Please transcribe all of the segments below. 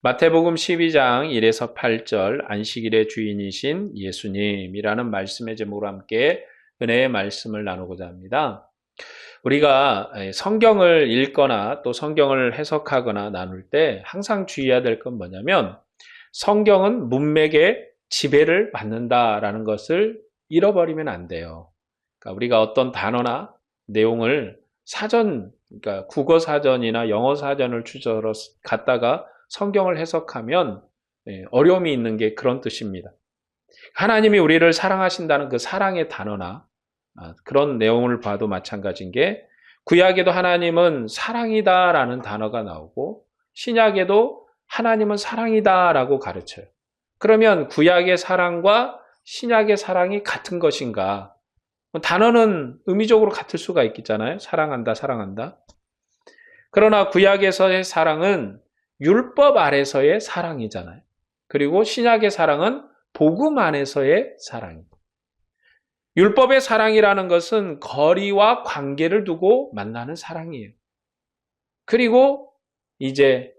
마태복음 12장 1에서 8절 안식일의 주인이신 예수님이라는 말씀의 제목으로 함께 은혜의 말씀을 나누고자 합니다. 우리가 성경을 읽거나 또 성경을 해석하거나 나눌 때 항상 주의해야 될 건 뭐냐면 성경은 문맥의 지배를 받는다라는 것을 잃어버리면 안 돼요. 그러니까 우리가 어떤 단어나 내용을 그러니까 국어 사전이나 영어 사전을 주저러 갖다가 성경을 해석하면 어려움이 있는 게 그런 뜻입니다. 하나님이 우리를 사랑하신다는 그 사랑의 단어나 그런 내용을 봐도 마찬가지인 게 구약에도 하나님은 사랑이다라는 단어가 나오고 신약에도 하나님은 사랑이다라고 가르쳐요. 그러면 구약의 사랑과 신약의 사랑이 같은 것인가? 단어는 의미적으로 같을 수가 있겠잖아요. 사랑한다, 사랑한다. 그러나 구약에서의 사랑은 율법 아래서의 사랑이잖아요. 그리고 신약의 사랑은 복음 안에서의 사랑입니다. 율법의 사랑이라는 것은 거리와 관계를 두고 만나는 사랑이에요. 그리고 이제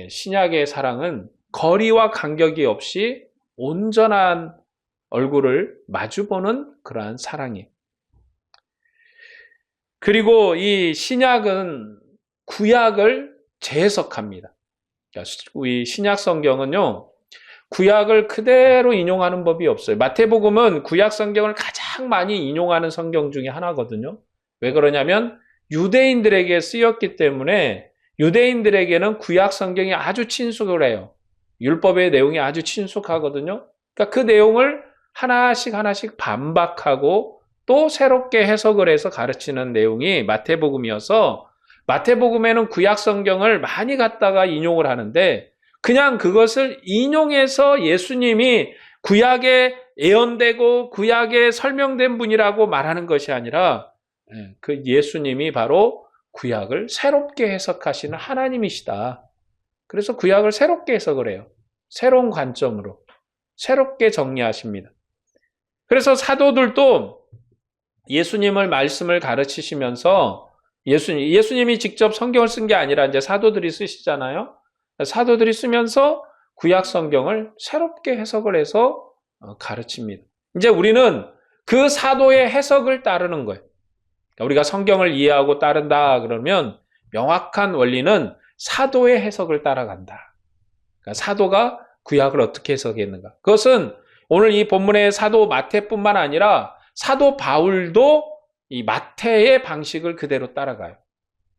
신약의 사랑은 거리와 간격이 없이 온전한 얼굴을 마주보는 그러한 사랑이에요. 그리고 이 신약은 구약을 재해석합니다. 이 신약 성경은요, 구약을 그대로 인용하는 법이 없어요. 마태복음은 구약 성경을 가장 많이 인용하는 성경 중에 하나거든요. 왜 그러냐면 유대인들에게 쓰였기 때문에 유대인들에게는 구약 성경이 아주 친숙을 해요. 율법의 내용이 아주 친숙하거든요. 그러니까 그 내용을 하나씩 반박하고 또 새롭게 해석을 해서 가르치는 내용이 마태복음이어서 마태복음에는 구약 성경을 많이 갖다가 인용을 하는데 그냥 그것을 인용해서 예수님이 구약에 예언되고 구약에 설명된 분이라고 말하는 것이 아니라 그 예수님이 바로 구약을 새롭게 해석하시는 하나님이시다. 그래서 구약을 새롭게 해석을 해요. 새로운 관점으로 새롭게 정리하십니다. 그래서 사도들도 예수님을 말씀을 가르치시면서 예수님이 직접 성경을 쓴 게 아니라 이제 사도들이 쓰시잖아요. 사도들이 쓰면서 구약 성경을 새롭게 해석을 해서 가르칩니다. 이제 우리는 그 사도의 해석을 따르는 거예요. 그러니까 우리가 성경을 이해하고 따른다 그러면 명확한 원리는 사도의 해석을 따라간다. 그러니까 사도가 구약을 어떻게 해석했는가. 그것은 오늘 이 본문의 사도 마태뿐만 아니라 사도 바울도 이 마태의 방식을 그대로 따라가요.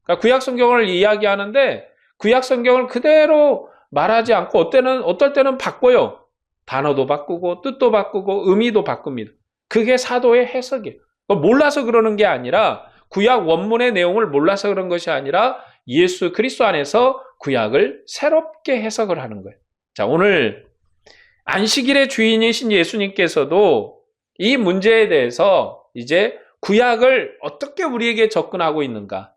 그러니까 구약 성경을 이야기하는데 구약 성경을 그대로 말하지 않고 어떨 때는 바꿔요. 단어도 바꾸고 뜻도 바꾸고 의미도 바꿉니다. 그게 사도의 해석이에요. 몰라서 그러는 게 아니라 구약 원문의 내용을 몰라서 그런 것이 아니라 예수 그리스도 안에서 구약을 새롭게 해석을 하는 거예요. 자, 오늘 안식일의 주인이신 예수님께서도 이 문제에 대해서 이제 구약을 어떻게 우리에게 접근하고 있는가?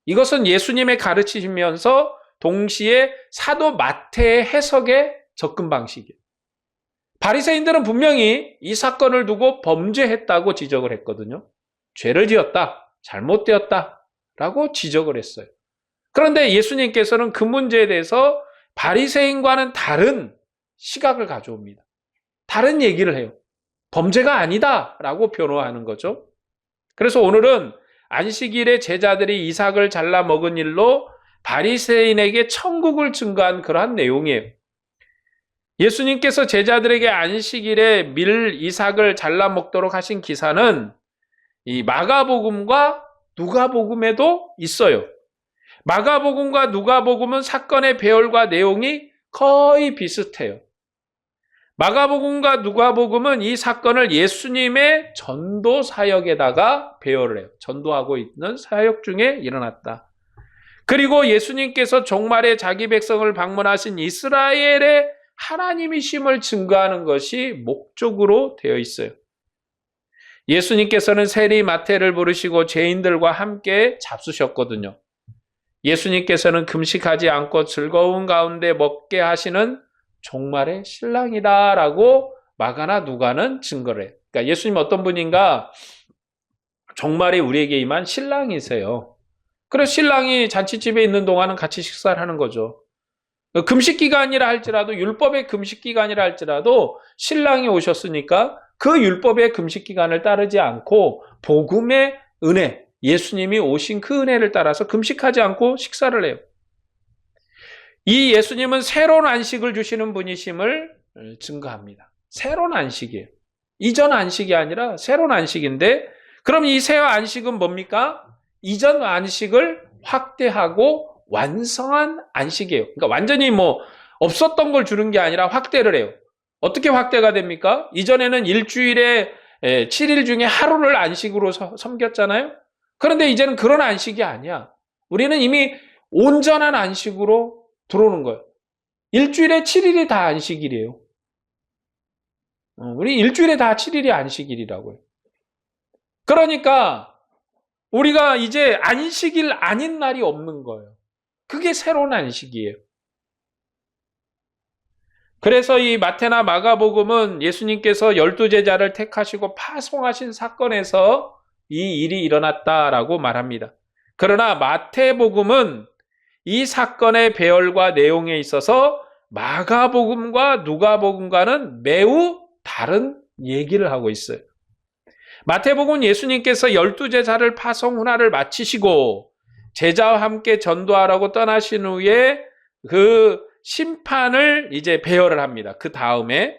이것은 예수님의 가르치시면서 동시에 사도 마태의 해석의 접근 방식이에요. 바리새인들은 분명히 이 사건을 두고 범죄했다고 지적을 했거든요. 죄를 지었다, 잘못되었다라고 지적을 했어요. 그런데 예수님께서는 그 문제에 대해서 바리새인과는 다른 시각을 가져옵니다. 다른 얘기를 해요. 범죄가 아니다라고 변호하는 거죠. 그래서 오늘은 안식일에 제자들이 이삭을 잘라 먹은 일로 바리새인에게 천국을 증거한 그러한 내용이에요. 예수님께서 제자들에게 안식일에 밀 이삭을 잘라 먹도록 하신 기사는 이 마가복음과 누가복음에도 있어요. 마가복음과 누가복음은 사건의 배열과 내용이 거의 비슷해요. 마가복음과 누가복음은 이 사건을 예수님의 전도 사역에다가 배열을 해요. 전도하고 있는 사역 중에 일어났다. 그리고 예수님께서 종말에 자기 백성을 방문하신 이스라엘의 하나님이심을 증거하는 것이 목적으로 되어 있어요. 예수님께서는 세리 마태를 부르시고 죄인들과 함께 잡수셨거든요. 예수님께서는 금식하지 않고 즐거운 가운데 먹게 하시는 종말의 신랑이다라고 마가나 누가는 증거를 해요. 그러니까 예수님 어떤 분인가? 종말에 우리에게 임한 신랑이세요. 그래서 신랑이 잔치집에 있는 동안은 같이 식사를 하는 거죠. 금식 기간이라 할지라도, 율법의 금식 기간이라 할지라도 신랑이 오셨으니까 그 율법의 금식 기간을 따르지 않고 복음의 은혜, 예수님이 오신 그 은혜를 따라서 금식하지 않고 식사를 해요. 이 예수님은 새로운 안식을 주시는 분이심을 증거합니다. 새로운 안식이에요. 이전 안식이 아니라 새로운 안식인데, 그럼 이 새 안식은 뭡니까? 이전 안식을 확대하고 완성한 안식이에요. 그러니까 완전히 없었던 걸 주는 게 아니라 확대를 해요. 어떻게 확대가 됩니까? 이전에는 일주일에 7일 중에 하루를 안식으로 섬겼잖아요. 그런데 이제는 그런 안식이 아니야. 우리는 이미 온전한 안식으로 들어오는 거예요. 일주일에 7일이 다 안식일이에요. 우리 일주일에 다 7일이 안식일이라고요. 그러니까 우리가 이제 안식일 아닌 날이 없는 거예요. 그게 새로운 안식이에요. 그래서 이 마태나 마가복음은 예수님께서 12제자를 택하시고 파송하신 사건에서 이 일이 일어났다라고 말합니다. 그러나 마태복음은 이 사건의 배열과 내용에 있어서 마가복음과 누가복음과는 매우 다른 얘기를 하고 있어요. 마태복음은 예수님께서 12제자를 파송 hun화를 마치시고 제자와 함께 전도하라고 떠나신 후에 그 심판을 이제 배열을 합니다. 그 다음에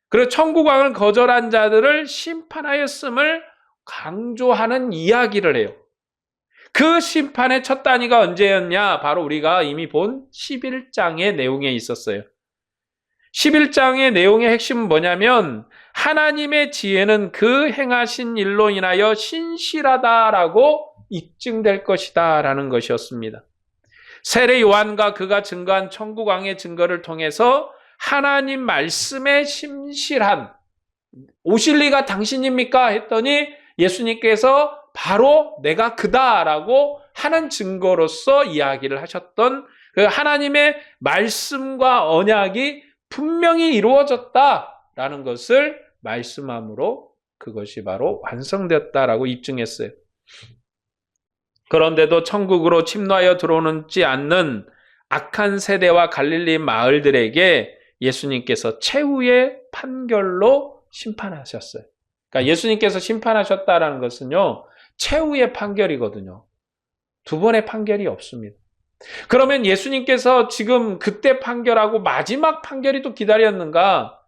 그리고 천국왕을 거절한 자들을 심판하였음을 강조하는 이야기를 해요. 그 심판의 첫 단위가 언제였냐? 바로 우리가 이미 본 11장의 내용에 있었어요. 11장의 내용의 핵심은 뭐냐면 하나님의 지혜는 그 행하신 일로 인하여 신실하다라고 입증될 것이다 라는 것이었습니다. 세례 요한과 그가 증거한 천국왕의 증거를 통해서 하나님 말씀의 신실한, 오실 리가 당신입니까? 했더니 예수님께서 바로 내가 그다라고 하는 증거로서 이야기를 하셨던 그 하나님의 말씀과 언약이 분명히 이루어졌다라는 것을 말씀함으로 그것이 바로 완성되었다라고 입증했어요. 그런데도 천국으로 침노하여 들어오지 않는 악한 세대와 갈릴리 마을들에게 예수님께서 최후의 판결로 심판하셨어요. 그러니까 예수님께서 심판하셨다라는 것은요, 최후의 판결이거든요. 두 번의 판결이 없습니다. 그러면 예수님께서 지금 그때 판결하고 마지막 판결이 또 기다렸는가?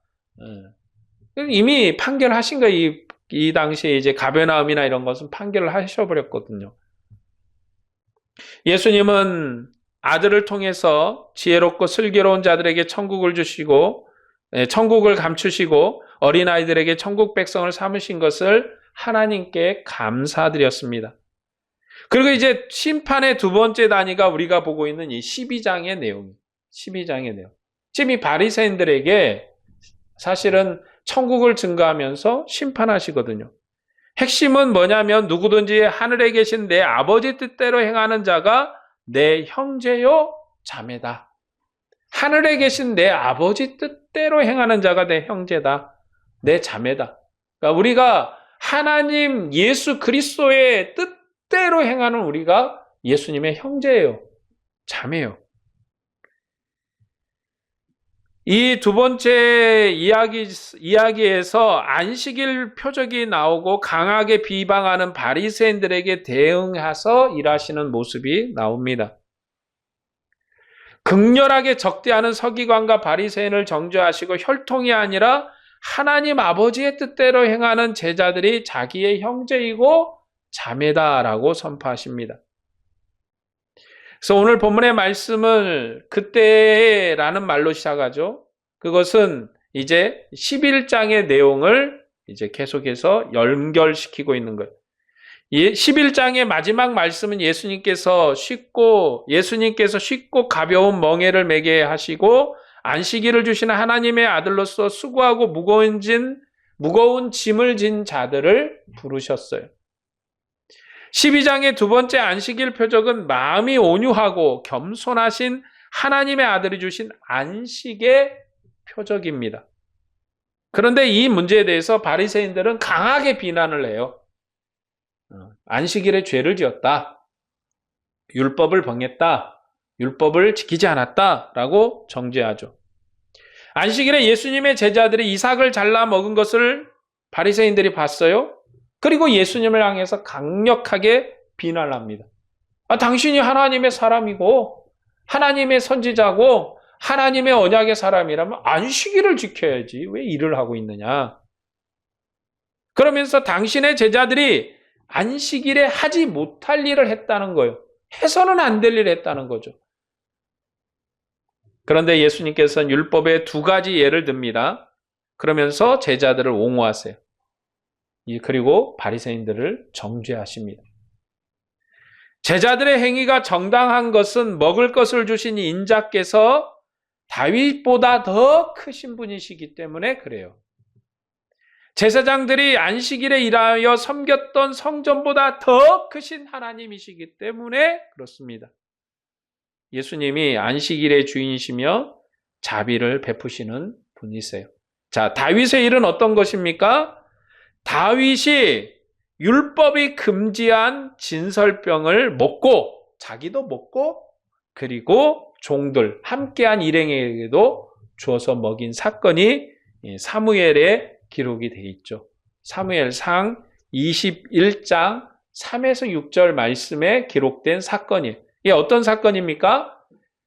이미 판결하신 거예요. 이 당시에 이제 가버나움이나 이런 것은 판결을 하셔버렸거든요. 예수님은 아들을 통해서 지혜롭고 슬기로운 자들에게 천국을 주시고 천국을 감추시고 어린아이들에게 천국 백성을 삼으신 것을 하나님께 감사드렸습니다. 그리고 이제 심판의 두 번째 단위가 우리가 보고 있는 이 12장의 내용. 12장의 내용. 지금 이 바리새인들에게 사실은 천국을 증거하면서 심판하시거든요. 핵심은 뭐냐면 누구든지 하늘에 계신 내 아버지 뜻대로 행하는 자가 내 형제요 자매다. 하늘에 계신 내 아버지 뜻대로 행하는 자가 내 형제다. 내 자매다. 그러니까 우리가 하나님 예수 그리스도의 뜻대로 행하는 우리가 예수님의 형제예요. 자매요. 이 두 번째 이야기에서 안식일 표적이 나오고 강하게 비방하는 바리새인들에게 대응해서 일하시는 모습이 나옵니다. 극렬하게 적대하는 서기관과 바리새인을 정죄하시고 혈통이 아니라 하나님 아버지의 뜻대로 행하는 제자들이 자기의 형제이고 자매다라고 선포하십니다. 그래서 오늘 본문의 말씀을 그때라는 말로 시작하죠. 그것은 이제 11장의 내용을 이제 계속해서 연결시키고 있는 거예요. 11장의 마지막 말씀은 예수님께서 쉽고 가벼운 멍에를 매게 하시고 안식일을 주시는 하나님의 아들로서 수고하고 무거운 짐을 진 자들을 부르셨어요. 12장의 두 번째 안식일 표적은 마음이 온유하고 겸손하신 하나님의 아들이 주신 안식의 표적입니다. 그런데 이 문제에 대해서 바리새인들은 강하게 비난을 해요. 안식일에 죄를 지었다. 율법을 범했다. 율법을 지키지 않았다라고 정죄하죠. 안식일에 예수님의 제자들이 이삭을 잘라 먹은 것을 바리새인들이 봤어요. 그리고 예수님을 향해서 강력하게 비난을 합니다. 당신이 하나님의 사람이고 하나님의 선지자고 하나님의 언약의 사람이라면 안식일을 지켜야지 왜 일을 하고 있느냐. 그러면서 당신의 제자들이 안식일에 하지 못할 일을 했다는 거예요. 해서는 안 될 일을 했다는 거죠. 그런데 예수님께서는 율법의 두 가지 예를 듭니다. 그러면서 제자들을 옹호하세요. 그리고 바리새인들을 정죄하십니다. 제자들의 행위가 정당한 것은 먹을 것을 주신 인자께서 다윗보다 더 크신 분이시기 때문에 그래요. 제사장들이 안식일에 일하여 섬겼던 성전보다 더 크신 하나님이시기 때문에 그렇습니다. 예수님이 안식일의 주인이시며 자비를 베푸시는 분이세요. 자, 다윗의 일은 어떤 것입니까? 다윗이 율법이 금지한 진설병을 먹고 자기도 먹고 그리고 종들 함께한 일행에게도 주어서 먹인 사건이 사무엘에 기록이 되어 있죠. 사무엘상 21장 3에서 6절 말씀에 기록된 사건이에요. 이게 어떤 사건입니까?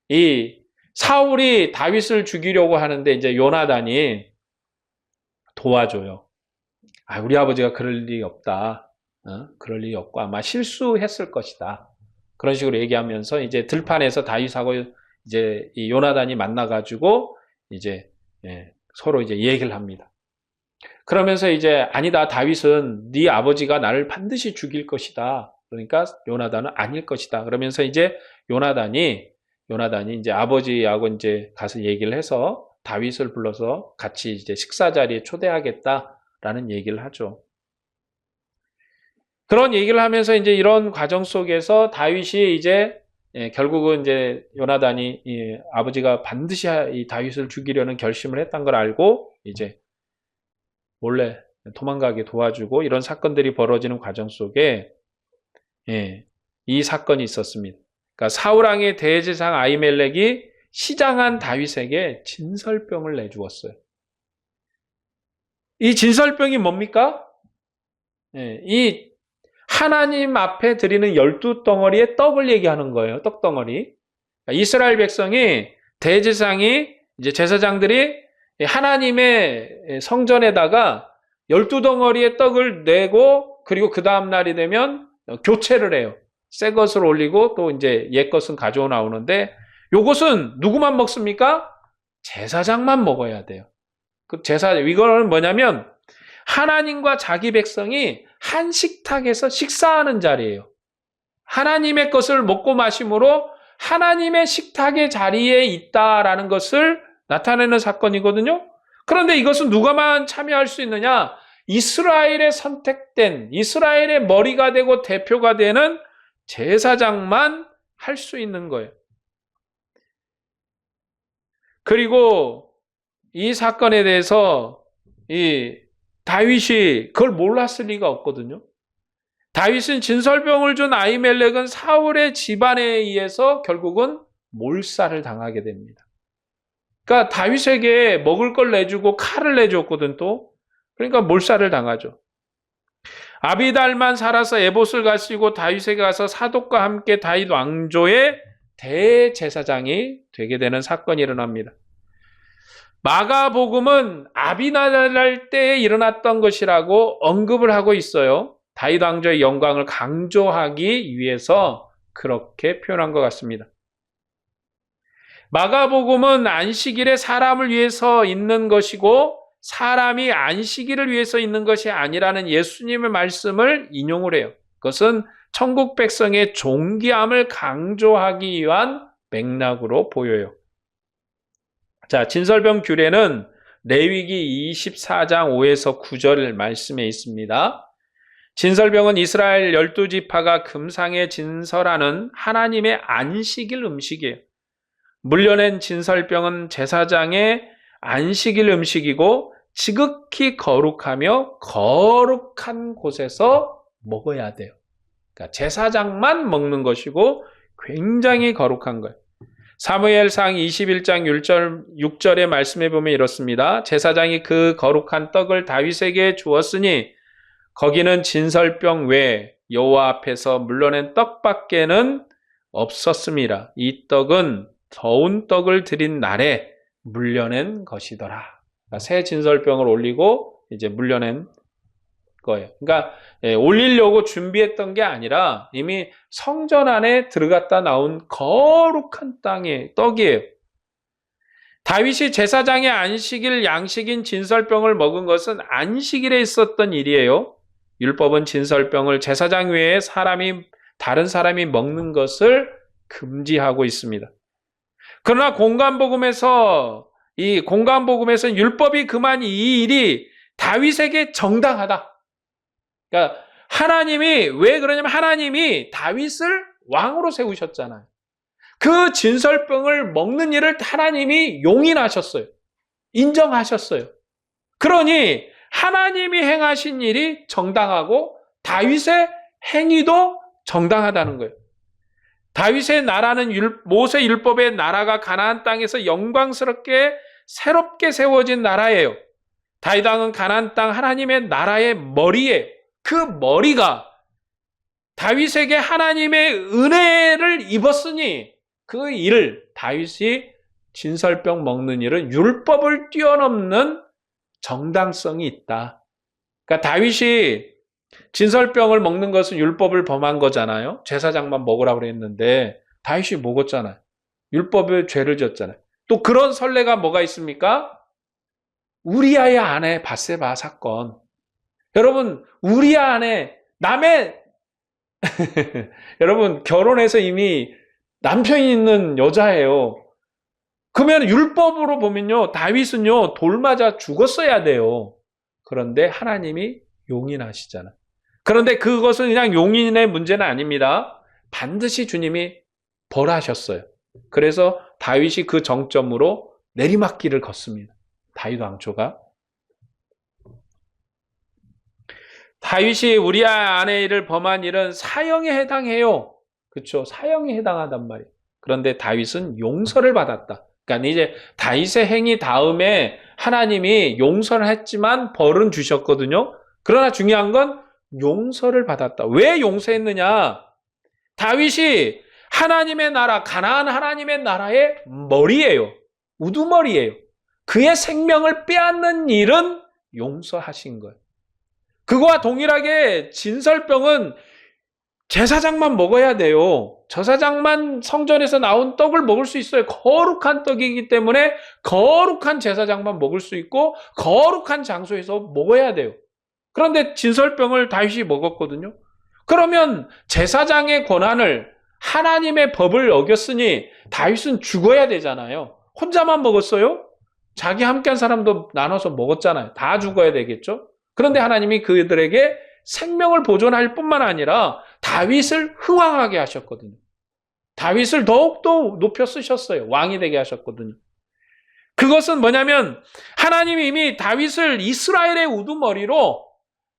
이 사울이 다윗을 죽이려고 하는데 이제 요나단이 도와줘요. 우리 아버지가 그럴 일이 없다. 그럴 일이 없고 아마 실수했을 것이다. 그런 식으로 얘기하면서 이제 들판에서 다윗하고 이제 이 요나단이 만나가지고 이제 서로 이제 얘기를 합니다. 그러면서 이제 아니다, 다윗은 네 아버지가 나를 반드시 죽일 것이다. 그러니까 요나단은 아닐 것이다. 그러면서 이제 요나단이 이제 아버지하고 이제 가서 얘기를 해서 다윗을 불러서 같이 이제 식사 자리에 초대하겠다라는 얘기를 하죠. 그런 얘기를 하면서 이제 이런 과정 속에서 다윗이 이제 결국은 이제 요나단이 아버지가 반드시 이 다윗을 죽이려는 결심을 했던 걸 알고 이제 몰래 도망가게 도와주고 이런 사건들이 벌어지는 과정 속에 이 사건이 있었습니다. 그러니까 사울왕의 대제사장 아히멜렉이 시장한 다윗에게 진설병을 내주었어요. 이 진설병이 뭡니까? 이 하나님 앞에 드리는 12덩어리의 떡을 얘기하는 거예요. 떡덩어리. 그러니까 이스라엘 백성이 대제사장이 이제 제사장들이 하나님의 성전에다가 12덩어리의 떡을 내고 그리고 그 다음 날이 되면 교체를 해요. 새 것을 올리고 또 이제 옛 것은 가져오 나오는데 요것은 누구만 먹습니까? 제사장만 먹어야 돼요. 이거는 뭐냐면 하나님과 자기 백성이 한 식탁에서 식사하는 자리예요. 하나님의 것을 먹고 마심으로 하나님의 식탁의 자리에 있다라는 것을 나타내는 사건이거든요. 그런데 이것은 누가만 참여할 수 있느냐? 이스라엘의 선택된, 이스라엘의 머리가 되고 대표가 되는 제사장만 할 수 있는 거예요. 그리고 이 사건에 대해서 이 다윗이 그걸 몰랐을 리가 없거든요. 다윗은 진설병을 준 아히멜렉은 사울의 집안에 의해서 결국은 몰살을 당하게 됩니다. 그러니까 다윗에게 먹을 걸 내주고 칼을 내줬거든 또. 그러니까 몰살을 당하죠. 아비달만 살아서 에봇을 가지고 다윗에게 가서 사독과 함께 다윗 왕조의 대제사장이 되게 되는 사건이 일어납니다. 마가복음은 아비나달 때에 일어났던 것이라고 언급을 하고 있어요. 다윗 왕조의 영광을 강조하기 위해서 그렇게 표현한 것 같습니다. 마가복음은 안식일에 사람을 위해서 있는 것이고 사람이 안식일을 위해서 있는 것이 아니라는 예수님의 말씀을 인용을 해요. 그것은 천국 백성의 존귀함을 강조하기 위한 맥락으로 보여요. 자, 진설병 규례는 레위기 24장 5에서 9절 말씀에 있습니다. 진설병은 이스라엘 12지파가 금상에 진설하는 하나님의 안식일 음식이에요. 물려낸 진설병은 제사장의 안식일 음식이고 지극히 거룩하며 거룩한 곳에서 먹어야 돼요. 그러니까 제사장만 먹는 것이고 굉장히 거룩한 거예요. 사무엘상 21장 6절의 말씀에 보면 이렇습니다. 제사장이 그 거룩한 떡을 다윗에게 주었으니 거기는 진설병 외에 여호와 앞에서 물러낸 떡밖에는 없었습니다. 이 떡은 더운 떡을 드린 날에 물려낸 것이더라. 그러니까 새 진설병을 올리고 이제 물려낸 거예요. 그러니까 올리려고 준비했던 게 아니라 이미 성전 안에 들어갔다 나온 거룩한 땅의 떡이에요. 다윗이 제사장의 안식일 양식인 진설병을 먹은 것은 안식일에 있었던 일이에요. 율법은 진설병을 제사장 외에 다른 사람이 먹는 것을 금지하고 있습니다. 그러나 공관복음에서는 율법이 금한 이 일이 다윗에게 정당하다. 그러니까 왜 그러냐면 하나님이 다윗을 왕으로 세우셨잖아요. 그 진설병을 먹는 일을 하나님이 용인하셨어요. 인정하셨어요. 그러니 하나님이 행하신 일이 정당하고 다윗의 행위도 정당하다는 거예요. 다윗의 나라는 모세 율법의 나라가 가나안 땅에서 영광스럽게 새롭게 세워진 나라예요. 다윗 왕은 가나안 땅 하나님의 나라의 머리예요. 그 머리가 다윗에게 하나님의 은혜를 입었으니 그 일을 다윗이 진설병 먹는 일은 율법을 뛰어넘는 정당성이 있다. 그러니까 다윗이 진설병을 먹는 것은 율법을 범한 거잖아요. 제사장만 먹으라고 그랬는데 다윗이 먹었잖아요. 율법의 죄를 졌잖아요. 또 그런 선례가 뭐가 있습니까? 우리아의 아내 밧세바 사건. 여러분, 우리아 아내 여러분 결혼해서 이미 남편이 있는 여자예요. 그러면 율법으로 보면요, 다윗은요 돌 맞아 죽었어야 돼요. 그런데 하나님이 용인하시잖아요. 그런데 그것은 그냥 용인의 문제는 아닙니다. 반드시 주님이 벌하셨어요. 그래서 다윗이 그 정점으로 내리막길을 걷습니다. 다윗 왕초가. 다윗이 우리아 아내를 범한 일은 사형에 해당해요. 그렇죠? 사형에 해당하단 말이에요. 그런데 다윗은 용서를 받았다. 그러니까 이제 다윗의 행위 다음에 하나님이 용서를 했지만 벌은 주셨거든요. 그러나 중요한 건 용서를 받았다. 왜 용서했느냐? 다윗이 하나님의 나라, 가나안 하나님의 나라의 머리예요. 우두머리예요. 그의 생명을 빼앗는 일은 용서하신 거예요. 그거와 동일하게 진설병은 제사장만 먹어야 돼요. 제사장만 성전에서 나온 떡을 먹을 수 있어요. 거룩한 떡이기 때문에 거룩한 제사장만 먹을 수 있고 거룩한 장소에서 먹어야 돼요. 그런데 진설병을 다윗이 먹었거든요. 그러면 제사장의 권한을 하나님의 법을 어겼으니 다윗은 죽어야 되잖아요. 혼자만 먹었어요? 자기 함께한 사람도 나눠서 먹었잖아요. 다 죽어야 되겠죠? 그런데 하나님이 그들에게 생명을 보존할 뿐만 아니라 다윗을 흥왕하게 하셨거든요. 다윗을 더욱더 높여 쓰셨어요. 왕이 되게 하셨거든요. 그것은 뭐냐면 하나님이 이미 다윗을 이스라엘의 우두머리로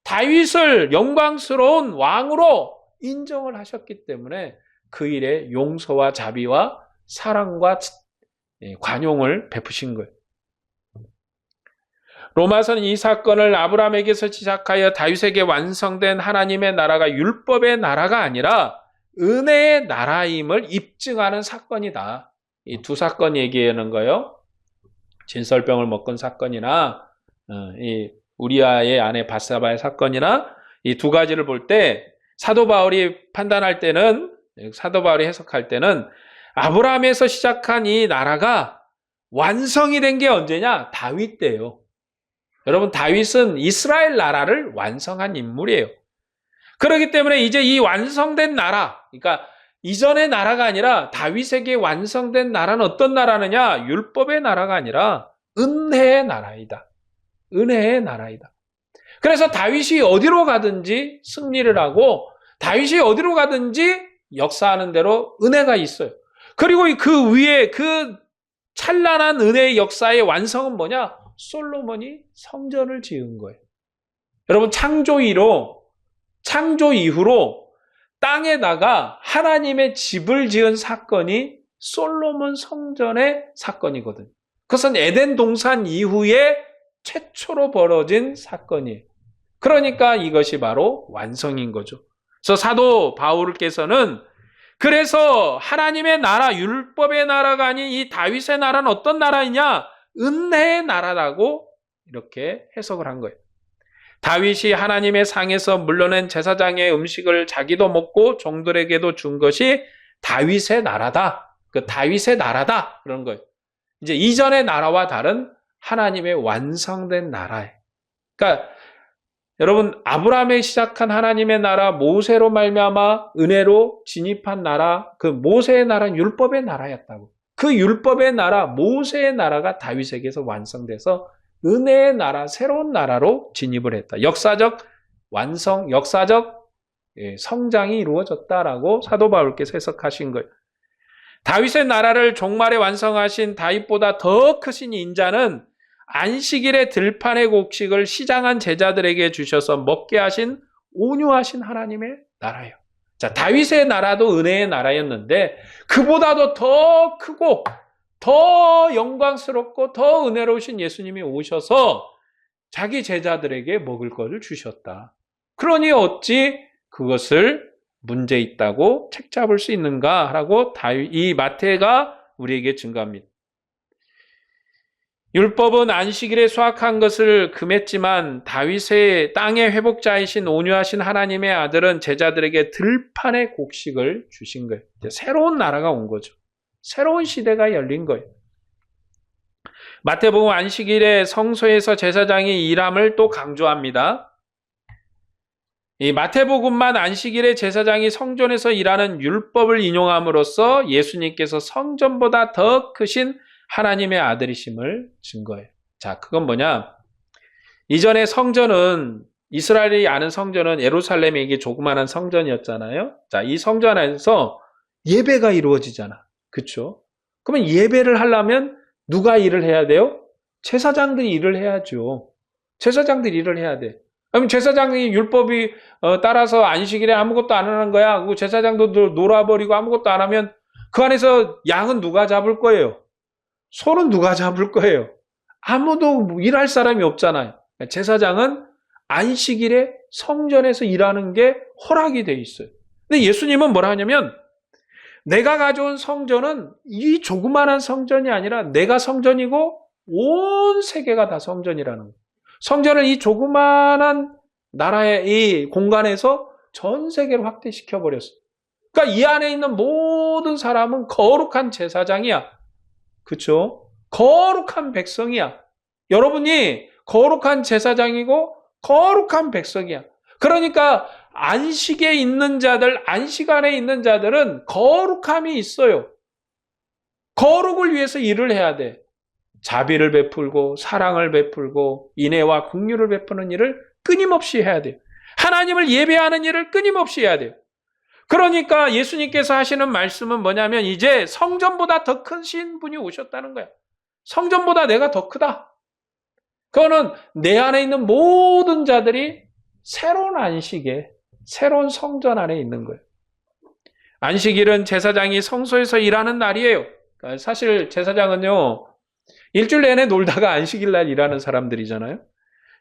다윗을 영광스러운 왕으로 인정을 하셨기 때문에 그 일에 용서와 자비와 사랑과 관용을 베푸신 거예요. 로마서는 이 사건을 아브라함에게서 시작하여 다윗에게 완성된 하나님의 나라가 율법의 나라가 아니라 은혜의 나라임을 입증하는 사건이다. 이 두 사건 얘기하는 거예요. 진설병을 먹은 사건이나 이 우리아의 아내 밧세바의 사건이나 이 두 가지를 볼 때 사도 바울이 해석할 때는 아브라함에서 시작한 이 나라가 완성이 된 게 언제냐? 다윗 때예요. 여러분, 다윗은 이스라엘 나라를 완성한 인물이에요. 그렇기 때문에 이제 이 완성된 나라, 그러니까 이전의 나라가 아니라 다윗에게 완성된 나라는 어떤 나라느냐? 율법의 나라가 아니라 은혜의 나라이다. 은혜의 나라이다. 그래서 다윗이 어디로 가든지 승리를 하고 다윗이 어디로 가든지 역사하는 대로 은혜가 있어요. 그리고 그 위에 그 찬란한 은혜의 역사의 완성은 뭐냐? 솔로몬이 성전을 지은 거예요. 여러분, 창조 이후로 땅에다가 하나님의 집을 지은 사건이 솔로몬 성전의 사건이거든요. 그것은 에덴 동산 이후에 최초로 벌어진 사건이에요. 그러니까 이것이 바로 완성인 거죠. 그래서 사도 바울께서는 그래서 하나님의 나라, 율법의 나라가 아닌 이 다윗의 나라는 어떤 나라이냐? 은혜의 나라라고 이렇게 해석을 한 거예요. 다윗이 하나님의 상에서 물러낸 제사장의 음식을 자기도 먹고 종들에게도 준 것이 다윗의 나라다. 그 다윗의 나라다. 그런 거예요. 이제 이전의 나라와 다른 하나님의 완성된 나라예요. 그러니까 여러분, 아브라함에 시작한 하나님의 나라, 모세로 말미암아 은혜로 진입한 나라, 그 모세의 나라는 율법의 나라였다고. 그 율법의 나라, 모세의 나라가 다윗에게서 완성돼서 은혜의 나라, 새로운 나라로 진입을 했다. 역사적 완성, 역사적 성장이 이루어졌다라고 사도 바울께서 해석하신 거예요. 다윗의 나라를 종말에 완성하신 다윗보다 더 크신 인자는 안식일의 들판의 곡식을 시장한 제자들에게 주셔서 먹게 하신 온유하신 하나님의 나라예요. 자, 다윗의 나라도 은혜의 나라였는데 그보다도 더 크고 더 영광스럽고 더 은혜로우신 예수님이 오셔서 자기 제자들에게 먹을 것을 주셨다. 그러니 어찌 그것을 문제 있다고 책잡을 수 있는가라고 이 마태가 우리에게 증거합니다. 율법은 안식일에 수확한 것을 금했지만 다윗의 땅의 회복자이신 온유하신 하나님의 아들은 제자들에게 들판의 곡식을 주신 거예요. 새로운 나라가 온 거죠. 새로운 시대가 열린 거예요. 마태복음 안식일에 성소에서 제사장이 일함을 또 강조합니다. 이 마태복음만 안식일에 제사장이 성전에서 일하는 율법을 인용함으로써 예수님께서 성전보다 더 크신 하나님의 아들이심을 증거해요. 자, 그건 뭐냐? 이전에 성전은, 이스라엘이 아는 성전은 예루살렘의 이게 조그마한 성전이었잖아요. 자, 이 성전 안에서 예배가 이루어지잖아. 그렇죠? 그러면 예배를 하려면 누가 일을 해야 돼요? 제사장들이 일을 해야죠. 제사장들이 일을 해야 돼. 그럼 제사장이 율법이 따라서 안식일에 아무것도 안 하는 거야. 그리고 제사장도 놀아버리고 아무것도 안 하면 그 안에서 양은 누가 잡을 거예요? 소는 누가 잡을 거예요? 아무도 일할 사람이 없잖아요. 제사장은 안식일에 성전에서 일하는 게 허락이 돼 있어요. 근데 예수님은 뭐라 하냐면 내가 가져온 성전은 이 조그마한 성전이 아니라 내가 성전이고 온 세계가 다 성전이라는 거예요. 성전을 이 조그마한 나라의 이 공간에서 전 세계로 확대시켜 버렸어요. 그러니까 이 안에 있는 모든 사람은 거룩한 제사장이야. 그렇죠? 거룩한 백성이야. 여러분이 거룩한 제사장이고 거룩한 백성이야. 그러니까 안식에 있는 자들, 안식 안에 있는 자들은 거룩함이 있어요. 거룩을 위해서 일을 해야 돼. 자비를 베풀고 사랑을 베풀고 인애와 긍휼을 베푸는 일을 끊임없이 해야 돼요. 하나님을 예배하는 일을 끊임없이 해야 돼요. 그러니까 예수님께서 하시는 말씀은 뭐냐면 이제 성전보다 더 크신 분이 오셨다는 거야. 성전보다 내가 더 크다. 그거는 내 안에 있는 모든 자들이 새로운 안식에, 새로운 성전 안에 있는 거예요. 안식일은 제사장이 성소에서 일하는 날이에요. 사실 제사장은요, 일주일 내내 놀다가 안식일 날 일하는 사람들이잖아요.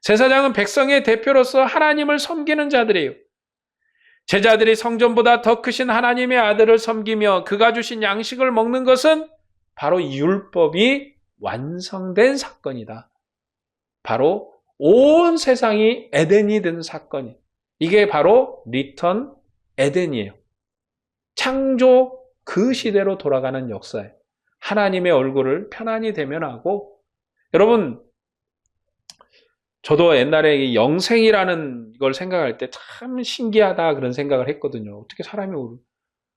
제사장은 백성의 대표로서 하나님을 섬기는 자들이에요. 제자들이 성전보다 더 크신 하나님의 아들을 섬기며 그가 주신 양식을 먹는 것은 바로 율법이 완성된 사건이다. 바로 온 세상이 에덴이 된 사건이. 이게 바로 리턴 에덴이에요. 창조 그 시대로 돌아가는 역사예요. 하나님의 얼굴을 편안히 대면하고, 여러분, 저도 옛날에 이 영생이라는 걸 생각할 때 참 신기하다 그런 생각을 했거든요. 어떻게 사람이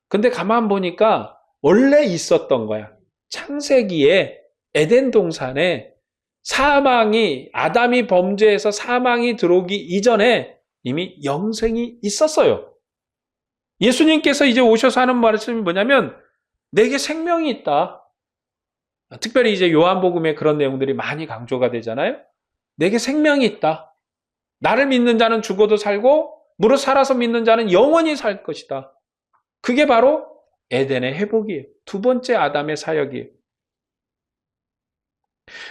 근데 가만 보니까 원래 있었던 거야. 창세기에 에덴 동산에 아담이 범죄해서 사망이 들어오기 이전에 이미 영생이 있었어요. 예수님께서 이제 오셔서 하는 말씀이 뭐냐면 내게 생명이 있다. 특별히 이제 요한복음에 그런 내용들이 많이 강조가 되잖아요. 내게 생명이 있다. 나를 믿는 자는 죽어도 살고 무릇 살아서 믿는 자는 영원히 살 것이다. 그게 바로 에덴의 회복이에요. 두 번째 아담의 사역이에요.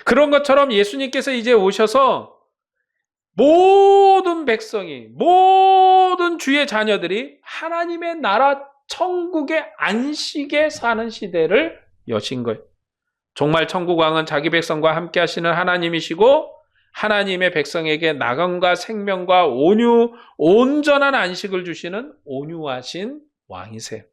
그런 것처럼 예수님께서 이제 오셔서 모든 백성이, 모든 주의 자녀들이 하나님의 나라 천국의 안식에 사는 시대를 여신 거예요. 정말 천국 왕은 자기 백성과 함께 하시는 하나님이시고 하나님의 백성에게 나감과 생명과 온전한 안식을 주시는 온유하신 왕이세요.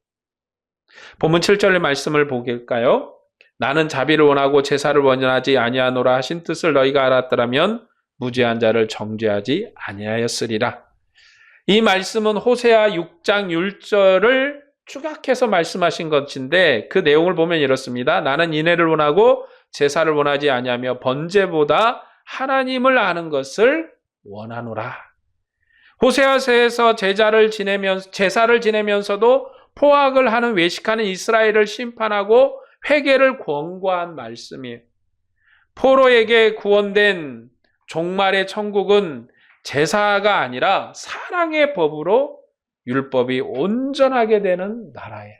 본문 7절의 말씀을 보길까요? 나는 자비를 원하고 제사를 원하지 아니하노라 하신 뜻을 너희가 알았더라면 무죄한 자를 정죄하지 아니하였으리라. 이 말씀은 호세아 6장 1절을 추각해서 말씀하신 것인데 그 내용을 보면 이렇습니다. 나는 인애를 원하고 제사를 원하지 아니하며 번제보다 하나님을 아는 것을 원하노라. 호세아서에서 제사를 지내면서도 포악을 하는 외식하는 이스라엘을 심판하고 회개를 권고한 말씀이에요. 포로에게 구원된 종말의 천국은 제사가 아니라 사랑의 법으로 율법이 온전하게 되는 나라예요.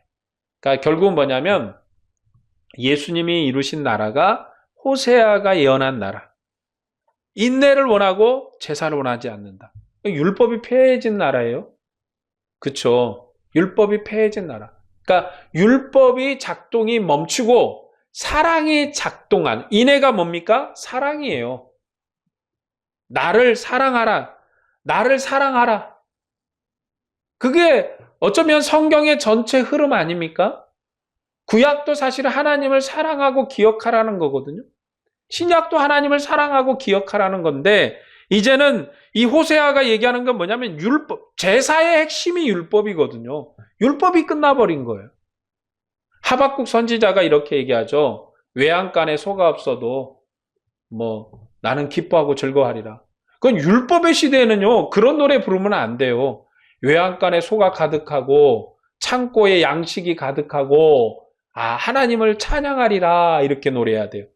그러니까 결국은 뭐냐면 예수님이 이루신 나라가 호세아가 예언한 나라. 인내를 원하고 제사를 원하지 않는다. 율법이 폐해진 나라예요. 그렇죠? 율법이 폐해진 나라. 그러니까 율법이 작동이 멈추고 사랑이 작동한, 인애가 뭡니까? 사랑이에요. 나를 사랑하라. 나를 사랑하라. 그게 어쩌면 성경의 전체 흐름 아닙니까? 구약도 사실 하나님을 사랑하고 기억하라는 거거든요. 신약도 하나님을 사랑하고 기억하라는 건데 이제는 이 호세아가 얘기하는 건 뭐냐면 율법, 제사의 핵심이 율법이거든요. 율법이 끝나버린 거예요. 하박국 선지자가 이렇게 얘기하죠. 외양간에 소가 없어도 나는 기뻐하고 즐거워하리라. 그건 율법의 시대에는요. 그런 노래 부르면 안 돼요. 외양간에 소가 가득하고 창고에 양식이 가득하고 하나님을 찬양하리라 이렇게 노래해야 돼요.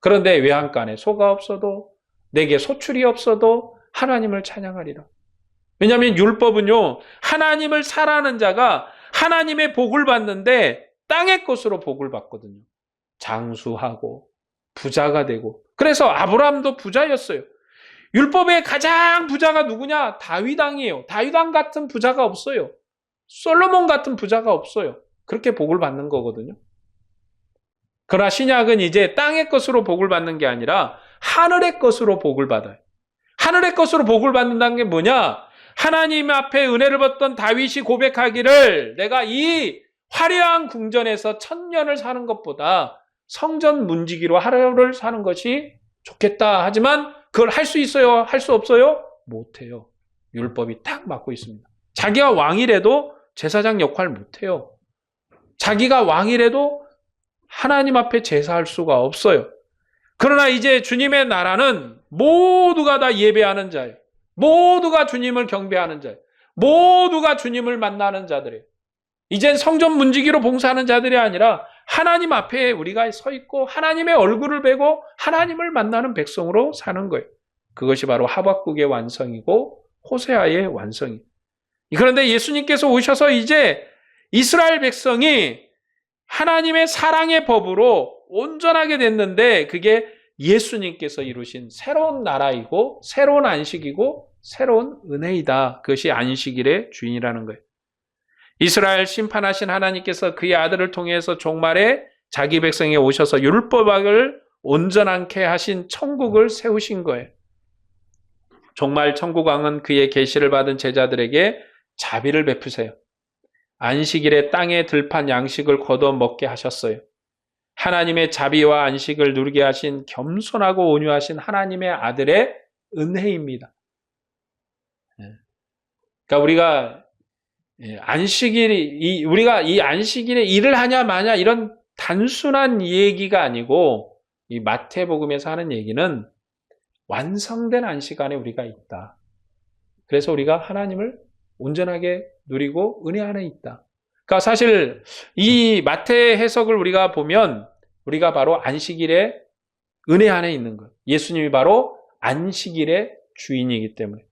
그런데 외양간에 소가 없어도 내게 소출이 없어도 하나님을 찬양하리라. 왜냐하면 율법은요. 하나님을 사랑하는 자가 하나님의 복을 받는데 땅의 것으로 복을 받거든요. 장수하고 부자가 되고. 그래서 아브라함도 부자였어요. 율법의 가장 부자가 누구냐? 다윗 왕이에요. 다윗 왕 같은 부자가 없어요. 솔로몬 같은 부자가 없어요. 그렇게 복을 받는 거거든요. 그러나 신약은 이제 땅의 것으로 복을 받는 게 아니라 하늘의 것으로 복을 받아요. 하늘의 것으로 복을 받는다는 게 뭐냐? 하나님 앞에 은혜를 받던 다윗이 고백하기를 내가 이 화려한 궁전에서 1000년을 사는 것보다 성전 문지기로 하루를 사는 것이 좋겠다. 하지만 그걸 할 수 있어요? 할 수 없어요? 못해요. 율법이 딱 막고 있습니다. 자기가 왕이라도 제사장 역할 못해요. 자기가 왕이라도 하나님 앞에 제사할 수가 없어요. 그러나 이제 주님의 나라는 모두가 다 예배하는 자예요. 모두가 주님을 경배하는 자예요. 모두가 주님을 만나는 자들이에요. 이젠 성전 문지기로 봉사하는 자들이 아니라 하나님 앞에 우리가 서 있고 하나님의 얼굴을 뵈고 하나님을 만나는 백성으로 사는 거예요. 그것이 바로 하박국의 완성이고 호세아의 완성이에요. 그런데 예수님께서 오셔서 이제 이스라엘 백성이 하나님의 사랑의 법으로 온전하게 됐는데 그게 예수님께서 이루신 새로운 나라이고 새로운 안식이고 새로운 은혜이다. 그것이 안식일의 주인이라는 거예요. 이스라엘 심판하신 하나님께서 그의 아들을 통해서 종말에 자기 백성에 오셔서 율법을 온전하게 하신 천국을 세우신 거예요. 종말 천국왕은 그의 계시를 받은 제자들에게 자비를 베푸세요. 안식일에 땅에 들판 양식을 거둬 먹게 하셨어요. 하나님의 자비와 안식을 누리게 하신 겸손하고 온유하신 하나님의 아들의 은혜입니다. 그러니까 우리가 이 안식일에 일을 하냐 마냐 이런 단순한 얘기가 아니고 이 마태복음에서 하는 얘기는 완성된 안식 안에 우리가 있다. 그래서 우리가 하나님을 온전하게 누리고 은혜 안에 있다. 그러니까 사실 이 마태 해석을 우리가 보면 우리가 바로 안식일의 은혜 안에 있는 것. 예수님이 바로 안식일의 주인이기 때문에.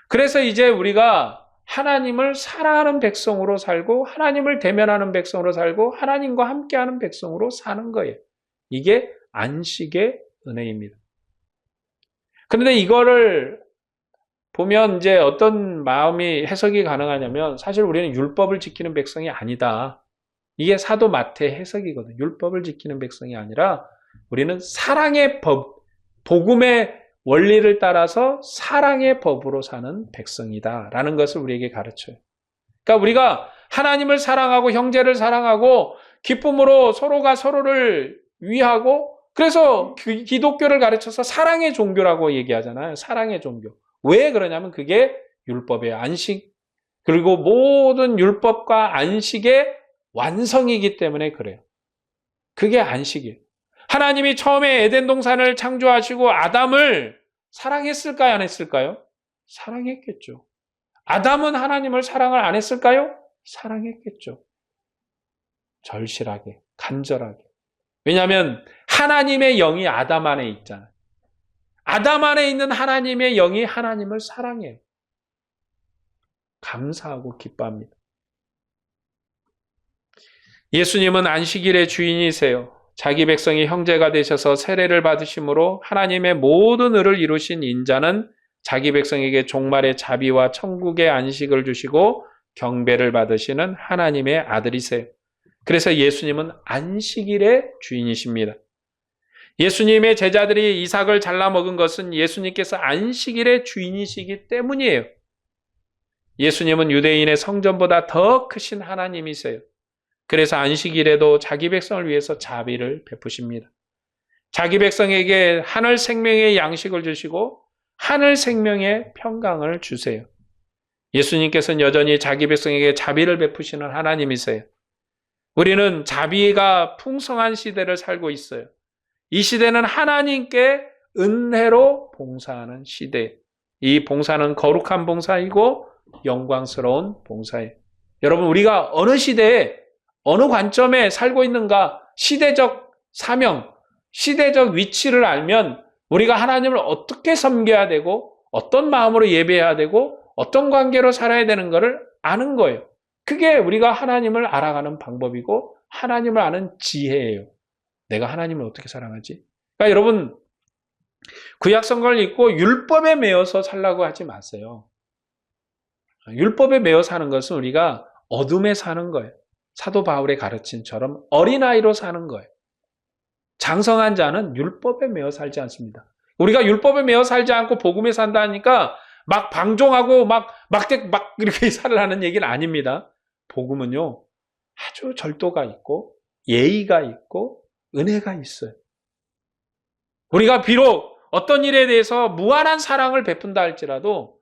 그래서 이제 우리가 하나님을 사랑하는 백성으로 살고 하나님을 대면하는 백성으로 살고 하나님과 함께하는 백성으로 사는 거예요. 이게 안식의 은혜입니다. 그런데 이거를 보면 이제 어떤 마음이 해석이 가능하냐면 사실 우리는 율법을 지키는 백성이 아니다. 이게 사도 마태의 해석이거든요. 율법을 지키는 백성이 아니라 우리는 사랑의 법, 복음의 원리를 따라서 사랑의 법으로 사는 백성이다라는 것을 우리에게 가르쳐요. 그러니까 우리가 하나님을 사랑하고 형제를 사랑하고 기쁨으로 서로가 서로를 위하고 그래서 기독교를 가르쳐서 사랑의 종교라고 얘기하잖아요. 사랑의 종교. 왜 그러냐면 그게 율법의 안식 그리고 모든 율법과 안식의 완성이기 때문에 그래요. 그게 안식이에요. 하나님이 처음에 에덴 동산을 창조하시고 아담을 사랑했을까요? 안 했을까요? 사랑했겠죠. 아담은 하나님을 사랑을 안 했을까요? 사랑했겠죠. 절실하게, 간절하게. 왜냐하면 하나님의 영이 아담 안에 있잖아요. 아담 안에 있는 하나님의 영이 하나님을 사랑해요. 감사하고 기뻐합니다. 예수님은 안식일의 주인이세요. 자기 백성이 형제가 되셔서 세례를 받으심으로 하나님의 모든 의를 이루신 인자는 자기 백성에게 종말의 자비와 천국의 안식을 주시고 경배를 받으시는 하나님의 아들이세요. 그래서 예수님은 안식일의 주인이십니다. 예수님의 제자들이 이삭을 잘라 먹은 것은 예수님께서 안식일의 주인이시기 때문이에요. 예수님은 유대인의 성전보다 더 크신 하나님이세요. 그래서 안식일에도 자기 백성을 위해서 자비를 베푸십니다. 자기 백성에게 하늘 생명의 양식을 주시고 하늘 생명의 평강을 주세요. 예수님께서는 여전히 자기 백성에게 자비를 베푸시는 하나님이세요. 우리는 자비가 풍성한 시대를 살고 있어요. 이 시대는 하나님께 은혜로 봉사하는 시대예요. 이 봉사는 거룩한 봉사이고 영광스러운 봉사예요. 여러분 우리가 어느 시대에 어느 관점에 살고 있는가 시대적 사명, 시대적 위치를 알면 우리가 하나님을 어떻게 섬겨야 되고 어떤 마음으로 예배해야 되고 어떤 관계로 살아야 되는 것을 아는 거예요. 그게 우리가 하나님을 알아가는 방법이고 하나님을 아는 지혜예요. 내가 하나님을 어떻게 사랑하지? 그러니까 여러분 구약 성경을 읽고 율법에 매여서 살라고 하지 마세요. 율법에 매여 사는 것은 우리가 어둠에 사는 거예요. 사도 바울의 가르침처럼 어린아이로 사는 거예요. 장성한 자는 율법에 매여 살지 않습니다. 우리가 율법에 매여 살지 않고 복음에 산다 하니까 막 방종하고 막 이렇게 살라는 얘기는 아닙니다. 복음은요, 아주 절도가 있고 예의가 있고 은혜가 있어요. 우리가 비록 어떤 일에 대해서 무한한 사랑을 베푼다 할지라도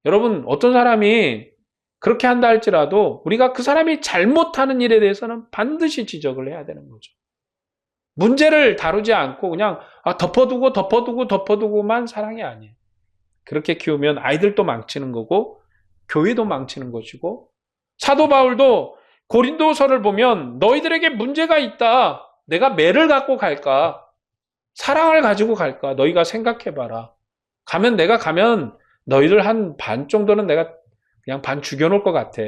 여러분 어떤 사람이 그렇게 한다 할지라도 우리가 그 사람이 잘못하는 일에 대해서는 반드시 지적을 해야 되는 거죠. 문제를 다루지 않고 그냥 덮어두고만 사랑이 아니에요. 그렇게 키우면 아이들도 망치는 거고 교회도 망치는 것이고 사도 바울도 고린도서를 보면 너희들에게 문제가 있다. 내가 매를 갖고 갈까? 사랑을 가지고 갈까? 너희가 생각해봐라. 내가 가면 너희들 한 반 정도는 내가 그냥 반 죽여놓을 것 같아.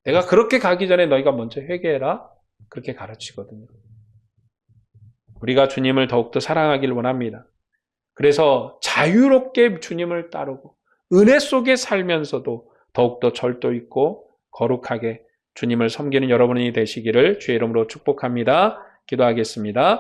내가 그렇게 가기 전에 너희가 먼저 회개해라. 그렇게 가르치거든요. 우리가 주님을 더욱더 사랑하기를 원합니다. 그래서 자유롭게 주님을 따르고 은혜 속에 살면서도 더욱더 절도 있고 거룩하게 주님을 섬기는 여러분이 되시기를 주의 이름으로 축복합니다. 기도하겠습니다.